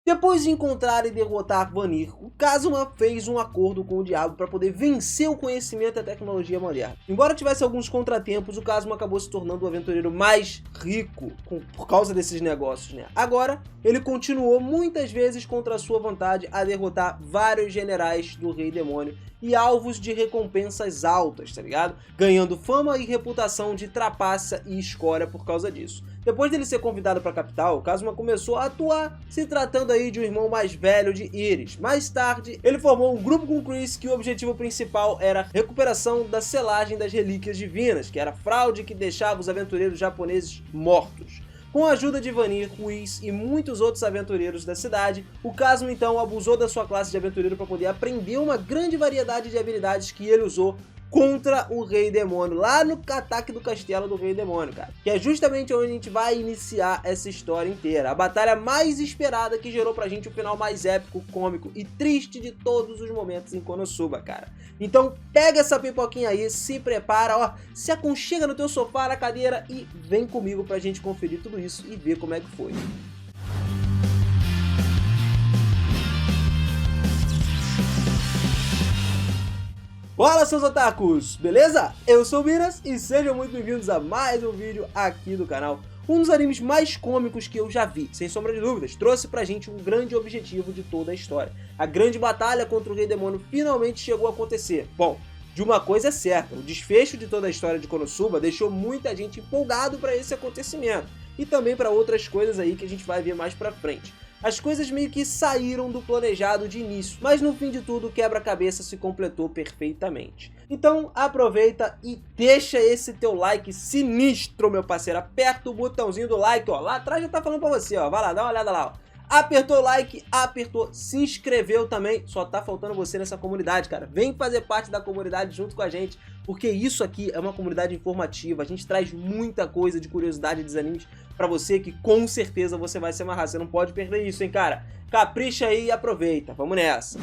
Depois de encontrar e derrotar Vanir, o Kazuma fez um acordo com o diabo para poder vencer o conhecimento e a tecnologia moderna. Embora tivesse alguns contratempos, o Kazuma acabou se tornando o aventureiro mais rico por causa desses negócios, né? Agora, ele continuou muitas vezes contra a sua vontade a derrotar vários generais do Rei Demônio e alvos de recompensas altas, tá ligado? Ganhando fama e reputação de trapaça e escória por causa disso. Depois dele ser convidado para a capital, Kazuma começou a atuar, se tratando aí de um irmão mais velho de Iris. Mais tarde, ele formou um grupo com Chris que o objetivo principal era a recuperação da selagem das relíquias divinas, que era fraude que deixava os aventureiros japoneses mortos. Com a ajuda de Vanir, Whis e muitos outros aventureiros da cidade, o Kazuma então abusou da sua classe de aventureiro para poder aprender uma grande variedade de habilidades que ele usou contra o Rei Demônio, lá no ataque do castelo do Rei Demônio, cara. Que é justamente onde a gente vai iniciar essa história inteira. A batalha mais esperada que gerou pra gente o final mais épico, cômico e triste de todos os momentos em Konosuba, cara. Então pega essa pipoquinha aí, se prepara, ó, se aconchega no teu sofá, na cadeira e vem comigo pra gente conferir tudo isso e ver como é que foi. Fala, seus otakus, beleza? Eu sou o Miras e sejam muito bem-vindos a mais um vídeo aqui do canal. Um dos animes mais cômicos que eu já vi, sem sombra de dúvidas, trouxe pra gente um grande objetivo de toda a história. A grande batalha contra o Rei Demônio finalmente chegou a acontecer. Bom, de uma coisa é certa, o desfecho de toda a história de Konosuba deixou muita gente empolgado pra esse acontecimento. E também pra outras coisas aí que a gente vai ver mais pra frente. As coisas meio que saíram do planejado de início, mas no fim de tudo o quebra-cabeça se completou perfeitamente. Então aproveita e deixa esse teu like sinistro, meu parceiro. Aperta o botãozinho do like, ó, lá atrás já tá falando pra você, ó, vai lá, dá uma olhada lá, ó. Apertou o like, apertou, se inscreveu também, só tá faltando você nessa comunidade, cara. Vem fazer parte da comunidade junto com a gente, porque isso aqui é uma comunidade informativa, a gente traz muita coisa de curiosidade dos animes pra você que com certeza você vai se amarrar, você não pode perder isso, hein, cara. Capricha aí e aproveita, vamos nessa.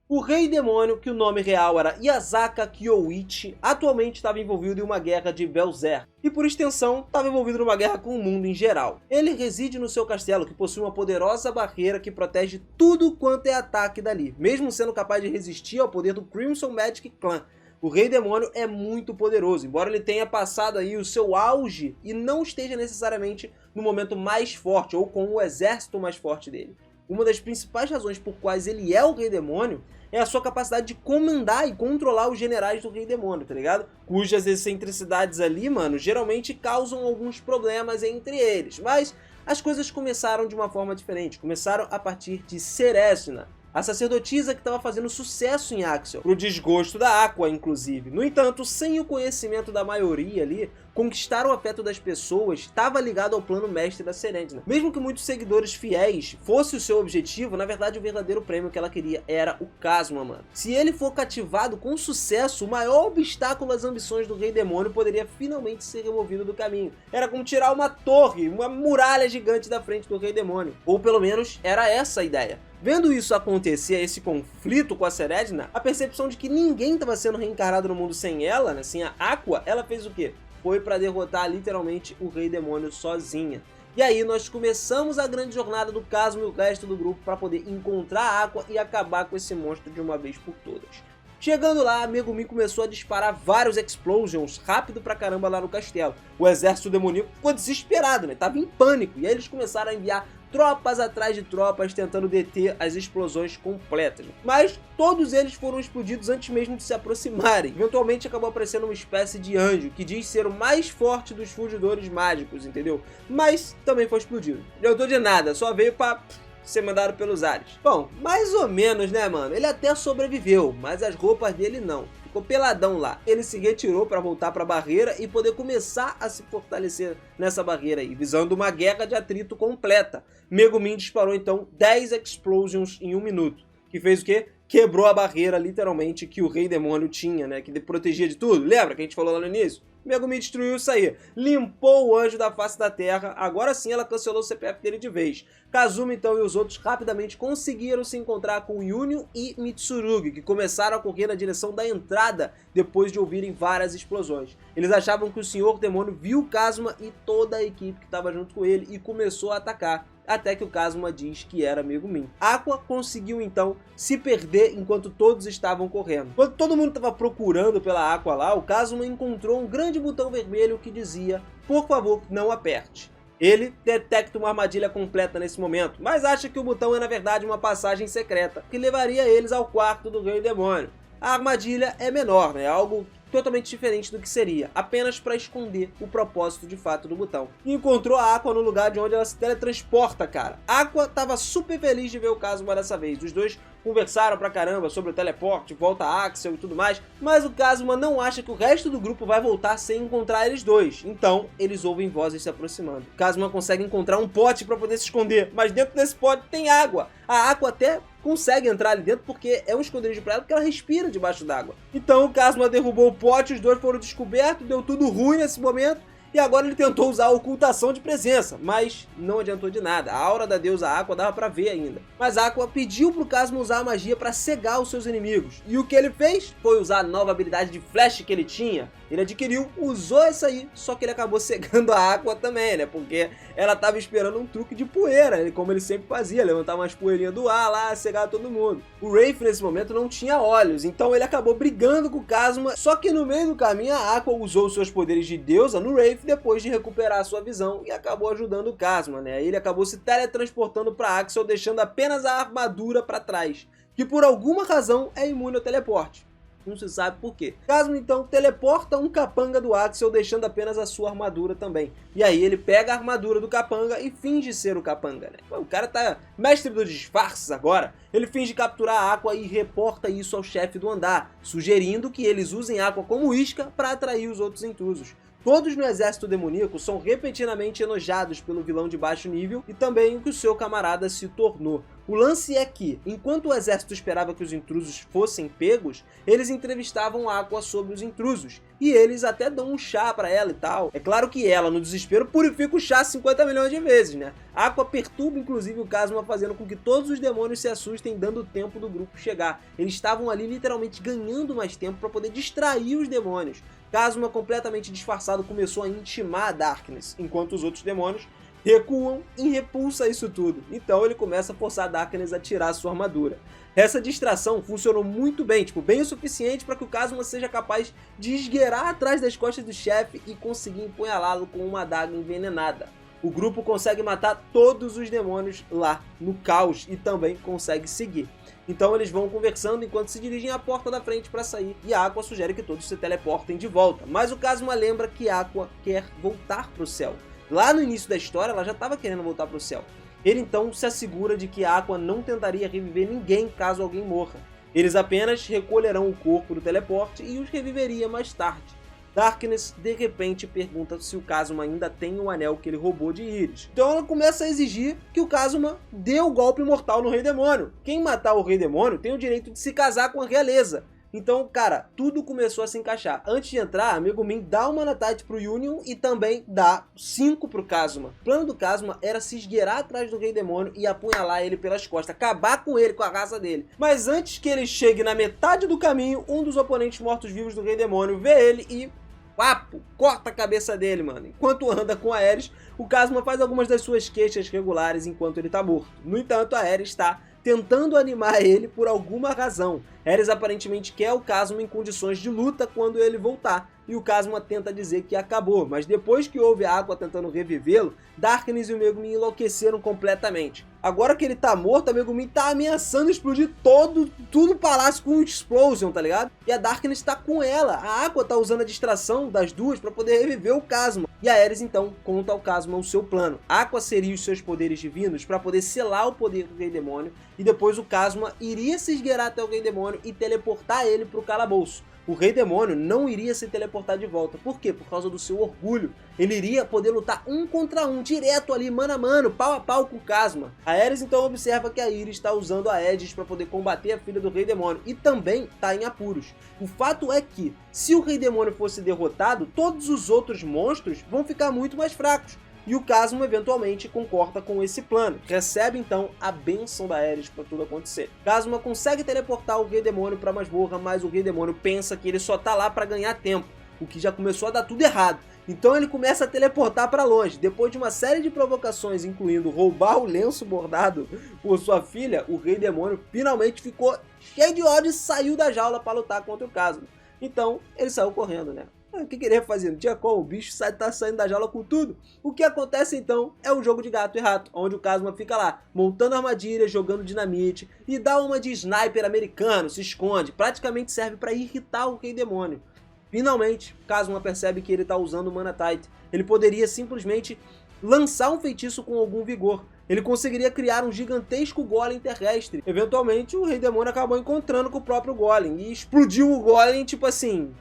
O Rei Demônio, que o nome real era Yasaka Kyoichi, atualmente estava envolvido em uma guerra de Belzer, e por extensão estava envolvido numa guerra com o mundo em geral. Ele reside no seu castelo, que possui uma poderosa barreira que protege tudo quanto é ataque dali, mesmo sendo capaz de resistir ao poder do Crimson Magic Clan. O Rei Demônio é muito poderoso, embora ele tenha passado aí o seu auge e não esteja necessariamente no momento mais forte, ou com o exército mais forte dele. Uma das principais razões por quais ele é o Rei Demônio é a sua capacidade de comandar e controlar os generais do Rei Demônio, tá ligado? Cujas excentricidades ali, mano, geralmente causam alguns problemas entre eles. Mas as coisas começaram de uma forma diferente. Começaram a partir de Ceresina, a sacerdotisa que estava fazendo sucesso em Axel, pro desgosto da Aqua, inclusive. No entanto, sem o conhecimento da maioria ali, conquistar o afeto das pessoas estava ligado ao plano mestre da Serendina. Mesmo que muitos seguidores fiéis fosse o seu objetivo, na verdade o verdadeiro prêmio que ela queria era o Kazuma, mano. Se ele for cativado com sucesso, o maior obstáculo às ambições do Rei Demônio poderia finalmente ser removido do caminho. Era como tirar uma torre, uma muralha gigante da frente do Rei Demônio. Ou pelo menos era essa a ideia. Vendo isso acontecer, esse conflito com a Serendina, a percepção de que ninguém estava sendo reencarnado no mundo sem ela, né, sem a Aqua, ela fez o quê? Foi para derrotar literalmente o Rei Demônio sozinha. E aí nós começamos a grande jornada do Kazuma e o resto do grupo para poder encontrar a Aqua e acabar com esse monstro de uma vez por todas. Chegando lá, Megumi começou a disparar vários explosions rápido pra caramba lá no castelo. O exército demoníaco ficou desesperado, né? Tava em pânico. E aí eles começaram a enviar tropas atrás de tropas tentando deter as explosões completas. Mas todos eles foram explodidos antes mesmo de se aproximarem. Eventualmente acabou aparecendo uma espécie de anjo que diz ser o mais forte dos fugidores mágicos, entendeu? Mas também foi explodido. Não adiantou de nada, só veio pra ser mandado pelos ares. Bom, mais ou menos, né, mano? Ele até sobreviveu, mas as roupas dele não. Ficou peladão lá. Ele se retirou para voltar para a barreira e poder começar a se fortalecer nessa barreira aí, visando uma guerra de atrito completa. Megumin disparou então 10 explosions em 1 minuto, que fez o quê? Quebrou a barreira, literalmente, que o Rei Demônio tinha, né? Que protegia de tudo. Lembra que a gente falou lá no início? Megumi destruiu isso aí, limpou o anjo da face da terra, agora sim ela cancelou o CPF dele de vez. Kazuma então e os outros rapidamente conseguiram se encontrar com Yunio e Mitsurugi, que começaram a correr na direção da entrada depois de ouvirem várias explosões. Eles achavam que o Senhor Demônio viu Kazuma e toda a equipe que estava junto com ele e começou a atacar. até que o Kazuma diz que era Megumin. Aqua conseguiu então se perder enquanto todos estavam correndo. Quando todo mundo estava procurando pela Aqua lá, o Kazuma encontrou um grande botão vermelho que dizia: por favor, não aperte. Ele detecta uma armadilha completa nesse momento, mas acha que o botão é na verdade uma passagem secreta, que levaria eles ao quarto do Rei Demônio. A armadilha é menor, né? Algo totalmente diferente do que seria, apenas para esconder o propósito de fato do botão. E encontrou a Aqua no lugar de onde ela se teletransporta, cara. A Aqua tava super feliz de ver o Kazuma dessa vez. Os dois conversaram pra caramba sobre o teleporte, volta a Axel e tudo mais, mas o Kazuma não acha que o resto do grupo vai voltar sem encontrar eles dois. Então, eles ouvem vozes se aproximando. O Kazuma consegue encontrar um pote para poder se esconder, mas dentro desse pote tem água. A Aqua até consegue entrar ali dentro porque é um esconderijo pra ela, porque ela respira debaixo d'água. Então o Kazuma derrubou o pote, os dois foram descobertos, deu tudo ruim nesse momento, e agora ele tentou usar a ocultação de presença, mas não adiantou de nada. A aura da deusa Aqua dava pra ver ainda. Mas Aqua pediu pro Kazuma usar a magia pra cegar os seus inimigos. E o que ele fez foi usar a nova habilidade de flash que ele tinha. Ele adquiriu, usou essa aí, só que ele acabou cegando a Aqua também, né? Porque ela tava esperando um truque de poeira, como ele sempre fazia, levantar umas poeirinhas do ar lá, cegar todo mundo. O Wraith nesse momento não tinha olhos, então ele acabou brigando com o Kazuma, só que no meio do caminho a Aqua usou seus poderes de deusa no Wraith depois de recuperar a sua visão e acabou ajudando o Kazuma, né? Ele acabou se teletransportando para Axel, deixando apenas a armadura para trás, que por alguma razão é imune ao teleporte. Não se sabe por quê. Kazuma então teleporta um capanga do Axel, deixando apenas a sua armadura também. E aí ele pega a armadura do capanga e finge ser o capanga, né? O cara tá mestre dos disfarces agora. Ele finge capturar a Aqua e reporta isso ao chefe do andar, sugerindo que eles usem a Aqua como isca para atrair os outros intrusos. Todos no exército demoníaco são repetidamente enojados pelo vilão de baixo nível e também o que o seu camarada se tornou. O lance é que, enquanto o exército esperava que os intrusos fossem pegos, eles entrevistavam a Aqua sobre os intrusos, e eles até dão um chá pra ela e tal. É claro que ela, no desespero, purifica o chá 50 milhões de vezes, né? A Aqua perturba inclusive o Kazuma, fazendo com que todos os demônios se assustem, dando tempo do grupo chegar. Eles estavam ali literalmente ganhando mais tempo para poder distrair os demônios. Kazuma, completamente disfarçado, começou a intimar a Darkness, enquanto os outros demônios recuam em repulsa a isso tudo. Então ele começa a forçar a Darkness a tirar sua armadura. Essa distração funcionou muito bem, bem o suficiente para que o Kazuma seja capaz de esgueirar atrás das costas do chefe e conseguir empunhalá-lo com uma adaga envenenada. O grupo consegue matar todos os demônios lá no caos e também consegue seguir. Então eles vão conversando enquanto se dirigem à porta da frente para sair, e a Aqua sugere que todos se teleportem de volta. Mas o Kazuma lembra que a Aqua quer voltar para o céu. Lá no início da história ela já estava querendo voltar para o céu. Ele então se assegura de que a Aqua não tentaria reviver ninguém caso alguém morra. Eles apenas recolherão o corpo do teleporte e os reviveria mais tarde. Darkness, de repente, pergunta se o Kazuma ainda tem o anel que ele roubou de Iris. Então ela começa a exigir que o Kazuma dê o golpe mortal no Rei Demônio. Quem matar o Rei Demônio tem o direito de se casar com a realeza. Então, cara, tudo começou a se encaixar. Antes de entrar, a Megumin dá uma Manatite pro Union e também dá 5 pro Kazuma. O plano do Kazuma era se esgueirar atrás do Rei Demônio e apunhalar ele pelas costas, acabar com ele, com a raça dele. Mas antes que ele chegue na metade do caminho, um dos oponentes mortos-vivos do Rei Demônio vê ele e papo, corta a cabeça dele, mano. Enquanto anda com a Ares, o Kazuma faz algumas das suas queixas regulares enquanto ele tá morto. No entanto, a Ares está tentando animar ele por alguma razão. Ares aparentemente quer o Kazuma em condições de luta quando ele voltar, e o Kazuma tenta dizer que acabou, mas depois que houve a Aqua tentando revivê-lo, Darkness e o Megumin enlouqueceram completamente. Agora que ele tá morto, a Megumin tá ameaçando explodir tudo o palácio com explosion, tá ligado? E a Darkness tá com ela. A Aqua tá usando a distração das duas pra poder reviver o Kazuma. E a Ares então conta ao Kazuma o seu plano. A Aqua seria os seus poderes divinos pra poder selar o poder do Rei Demônio, e depois o Kazuma iria se esgueirar até o Rei Demônio e teleportar ele pro calabouço. O Rei Demônio não iria se teleportar de volta. Por quê? Por causa do seu orgulho. Ele iria poder lutar um contra um, direto ali, mano a mano, pau a pau com o Kazuma. A Ares então observa que a Iris está usando a Aegis para poder combater a filha do Rei Demônio e também está em apuros. O fato é que, se o Rei Demônio fosse derrotado, todos os outros monstros vão ficar muito mais fracos. E o Kazuma eventualmente concorda com esse plano, recebe então a bênção da Ares para tudo acontecer. Kazuma consegue teleportar o Rei Demônio para a masmorra, mas o Rei Demônio pensa que ele só tá lá para ganhar tempo, o que já começou a dar tudo errado. Então ele começa a teleportar para longe. Depois de uma série de provocações, incluindo roubar o lenço bordado por sua filha, o Rei Demônio finalmente ficou cheio de ódio e saiu da jaula para lutar contra o Kazuma. Então ele saiu correndo, né? O que queria fazer? Não tinha como, o bicho tá saindo da jaula com tudo. O que acontece então é um jogo de gato e rato, onde o Kazuma fica lá, montando armadilhas, jogando dinamite e dá uma de sniper americano, se esconde, praticamente serve para irritar o Rei Demônio. Finalmente, Kazuma percebe que ele tá usando o Mana Tite. Ele poderia simplesmente lançar um feitiço com algum vigor. Ele conseguiria criar um gigantesco golem terrestre. Eventualmente, o Rei Demônio acabou encontrando com o próprio golem e explodiu o golem, tipo assim...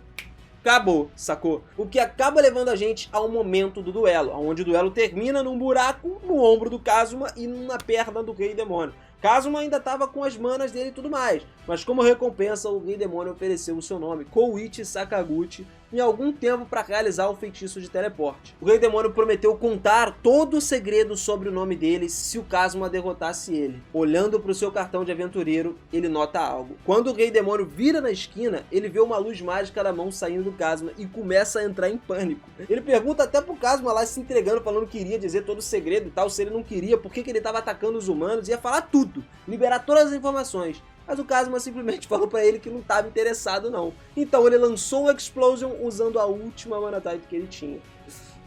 acabou, sacou? O que acaba levando a gente ao momento do duelo, onde o duelo termina num buraco no ombro do Kazuma e na perna do Rei Demônio. Kazuma ainda estava com as manas dele e tudo mais, mas como recompensa o Rei Demônio ofereceu o seu nome, Koichi Sakaguchi, em algum tempo para realizar o feitiço de teleporte. O Rei Demônio prometeu contar todo o segredo sobre o nome dele se o Kazuma derrotasse ele. Olhando para o seu cartão de aventureiro, ele nota algo. Quando o Rei Demônio vira na esquina, ele vê uma luz mágica na mão saindo do Kazuma e começa a entrar em pânico. Ele pergunta até pro Kazuma lá se entregando, falando que iria dizer todo o segredo e tal, se ele não queria, por que ele estava atacando os humanos, ia falar tudo, liberar todas as informações. Mas o Kazuma simplesmente falou pra ele que não estava interessado não. Então ele lançou o Explosion usando a última Mana Tite que ele tinha.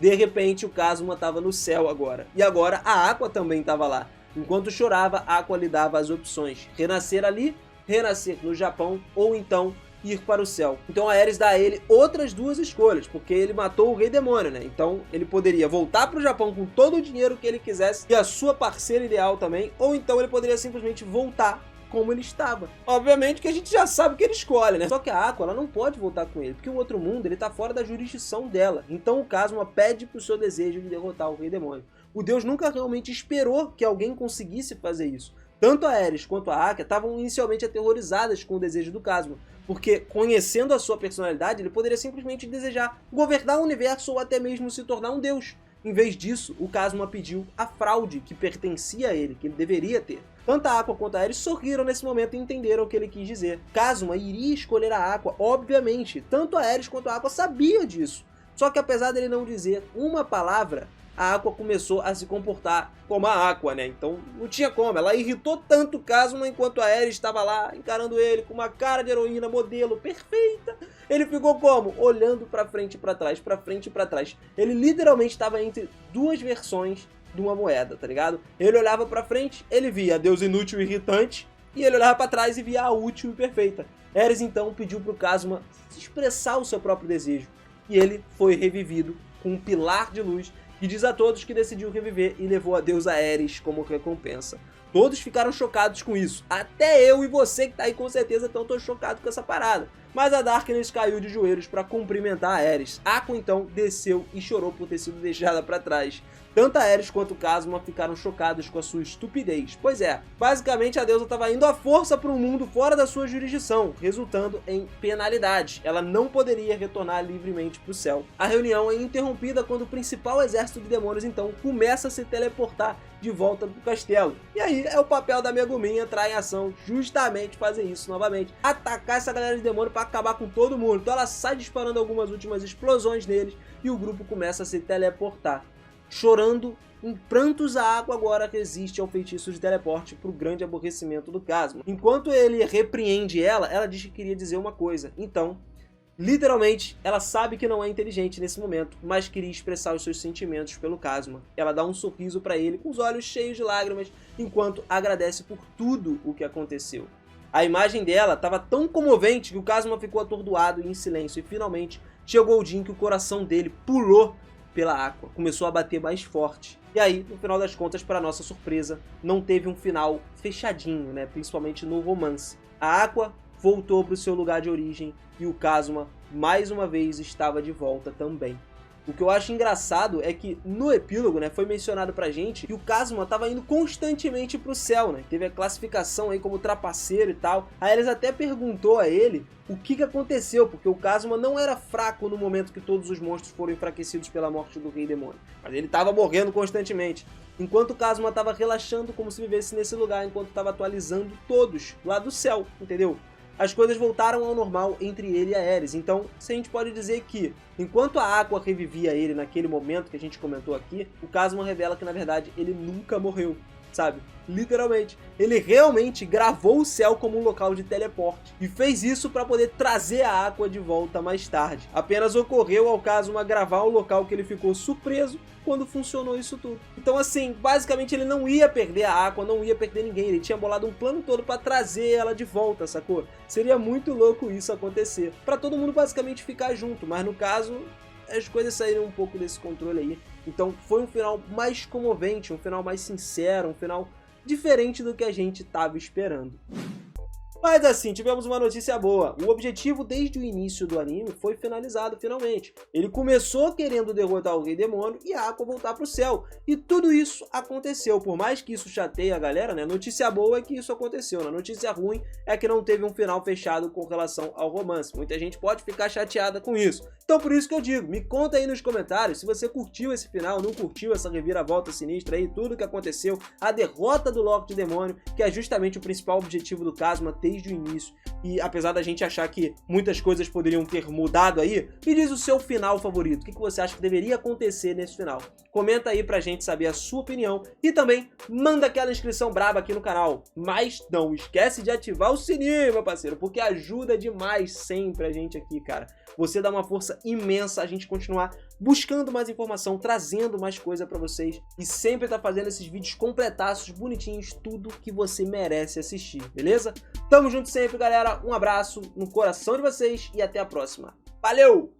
De repente o Kazuma estava no céu agora. E agora a Aqua também estava lá. Enquanto chorava, a Aqua lhe dava as opções. Renascer ali, renascer no Japão ou então ir para o céu. Então a Ares dá a ele outras duas escolhas, porque ele matou o Rei Demônio, né? Então ele poderia voltar para o Japão com todo o dinheiro que ele quisesse e a sua parceira ideal também, ou então ele poderia simplesmente voltar como ele estava. Obviamente que a gente já sabe o que ele escolhe, né? Só que a Aqua, ela não pode voltar com ele, porque o outro mundo, ele tá fora da jurisdição dela. Então o Kazuma pede pro seu desejo de derrotar o Rei Demônio. O deus nunca realmente esperou que alguém conseguisse fazer isso. Tanto a Ares quanto a Aqua estavam inicialmente aterrorizadas com o desejo do Kazuma, porque conhecendo a sua personalidade, ele poderia simplesmente desejar governar o universo ou até mesmo se tornar um deus. Em vez disso, o Kazuma pediu a fraude que pertencia a ele, que ele deveria ter. Tanto a Aqua quanto a Ares sorriram nesse momento e entenderam o que ele quis dizer. Kazuma iria escolher a Aqua, obviamente. Tanto a Ares quanto a Aqua sabia disso. Só que apesar dele não dizer uma palavra, a Aqua começou a se comportar como a Aqua, né? Então não tinha como. Ela irritou tanto o Kazuma enquanto a Ares estava lá encarando ele com uma cara de heroína, modelo, perfeita. Ele ficou como? Olhando pra frente e pra trás, pra frente e pra trás. Ele literalmente estava entre duas versões de uma moeda, tá ligado? Ele olhava pra frente, ele via a deusa inútil e irritante, e ele olhava pra trás e via a útil e perfeita. Ares então pediu pro Kazuma expressar o seu próprio desejo, e ele foi revivido com um pilar de luz que diz a todos que decidiu reviver e levou a deusa Ares como recompensa. Todos ficaram chocados com isso, até eu e você que tá aí com certeza estão chocados com essa parada. Mas a Darkness caiu de joelhos para cumprimentar a Ares. Aqua então desceu e chorou por ter sido deixada para trás. Tanto a Ares quanto o Kazuma ficaram chocados com a sua estupidez. Pois é, basicamente a deusa estava indo à força para um mundo fora da sua jurisdição, resultando em penalidades. Ela não poderia retornar livremente para o céu. A reunião é interrompida quando o principal exército de demônios então começa a se teleportar de volta pro castelo. E aí é o papel da Megumin entrar em ação, justamente fazer isso novamente. Atacar essa galera de demônio para acabar com todo mundo. Então ela sai disparando algumas últimas explosões neles e o grupo começa a se teleportar. Chorando em prantos, a Aqua agora resiste ao feitiço de teleporte para o grande aborrecimento do Kazuma. Enquanto ele repreende ela diz que queria dizer uma coisa. Então, literalmente, ela sabe que não é inteligente nesse momento, mas queria expressar os seus sentimentos pelo Kazuma. Ela dá um sorriso para ele com os olhos cheios de lágrimas, enquanto agradece por tudo o que aconteceu. A imagem dela estava tão comovente que o Kazuma ficou atordoado e em silêncio, e finalmente chegou o dia em que o coração dele pulou pela Aqua, começou a bater mais forte. E aí, no final das contas, para nossa surpresa, não teve um final fechadinho, né? Principalmente no romance. A Aqua voltou para o seu lugar de origem e o Kazuma, mais uma vez, estava de volta também. O que eu acho engraçado é que no epílogo, né, foi mencionado pra gente que o Kazuma tava indo constantemente pro céu, né? Teve a classificação aí como trapaceiro e tal. Aí eles até perguntou a ele o que aconteceu, porque o Kazuma não era fraco no momento que todos os monstros foram enfraquecidos pela morte do Rei Demônio. Mas ele tava morrendo constantemente. Enquanto o Kazuma tava relaxando como se vivesse nesse lugar, enquanto tava atualizando todos lá do céu, entendeu? as coisas voltaram ao normal entre ele e a Aerys. Então, a gente pode dizer que, enquanto a Aqua revivia ele naquele momento que a gente comentou aqui, o Kazuma revela que, na verdade, ele nunca morreu, sabe? Literalmente. Ele realmente gravou o céu como um local de teleporte e fez isso para poder trazer a Aqua de volta mais tarde. Apenas ocorreu ao Kazuma gravar o local que ele ficou surpreso quando funcionou isso tudo. Então assim, basicamente ele não ia perder a Aqua, não ia perder ninguém, ele tinha bolado um plano todo para trazer ela de volta, sacou? Seria muito louco isso acontecer, para todo mundo basicamente ficar junto, mas no caso as coisas saíram um pouco desse controle aí. Então foi um final mais comovente, um final mais sincero, um final diferente do que a gente estava esperando. Mas assim, tivemos uma notícia boa. O objetivo desde o início do anime foi finalizado finalmente. Ele começou querendo derrotar o Rei Demônio e a Aqua voltar pro céu. E tudo isso aconteceu. Por mais que isso chateie a galera, né? Notícia boa é que isso aconteceu. A notícia ruim é que não teve um final fechado com relação ao romance. Muita gente pode ficar chateada com isso. Então por isso que eu digo, me conta aí nos comentários se você curtiu esse final, não curtiu essa reviravolta sinistra aí, tudo que aconteceu, a derrota do Lorde Demônio, que é justamente o principal objetivo do Kazuma desde o início. E apesar da gente achar que muitas coisas poderiam ter mudado aí, me diz o seu final favorito. O que você acha que deveria acontecer nesse final? Comenta aí pra gente saber a sua opinião e também manda aquela inscrição braba aqui no canal. Mas não esquece de ativar o sininho, meu parceiro, porque ajuda demais sempre a gente aqui, cara. Você dá uma força imensa a gente continuar buscando mais informação, trazendo mais coisa pra vocês e sempre tá fazendo esses vídeos completaços, bonitinhos, tudo que você merece assistir, beleza? Tamo junto sempre, galera. Um abraço no coração de vocês e até a próxima. Valeu!